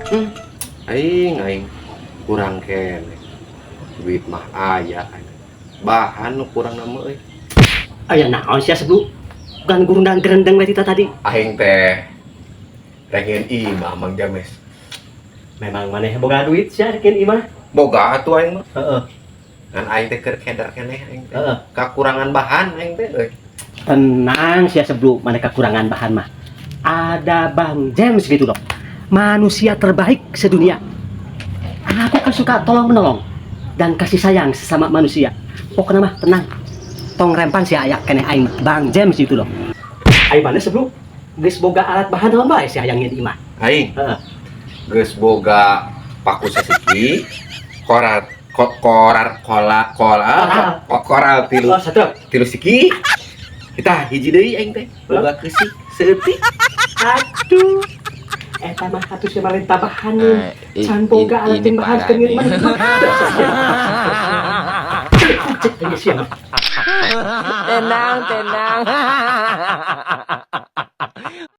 Hmm. Aing kurang kene. Duit mah aya. Bahan nu kurang nama euy. Aya naon sia sebelum bukan gurundang gerendeng we kita tadi. Aing teh pengen imah Mang James. Memang maneh boga duit sia rekin imah. Boga atuh aing mah. Heeh. Ngan aing teh keur kedar keneh aing teh. Heeh. Kakurangan bahan aing teh euy. Tenang sia sebelum maneh kekurangan bahan mah. Ada Bang James gitu loh. Manusia terbaik sedunia. Aku kan suka tolong menolong dan kasih sayang sesama manusia. Pokoknya mah tenang. Tong rempan si ayak kene aing Bang James itu loh. Aing mana sebelum geus boga alat bahan naon bae si ayangnya di imah. Aing Heeh. geus boga paku sasiki, koral tilu Oh, satu. tilu siki. Kita hiji deui aing teh boga keusik seeutik. Aduh. Eta mah atuh si marenta bahan can boga alat ini bahan parah keungin nih. mah. Cek aja siapa. Tenang, tenang.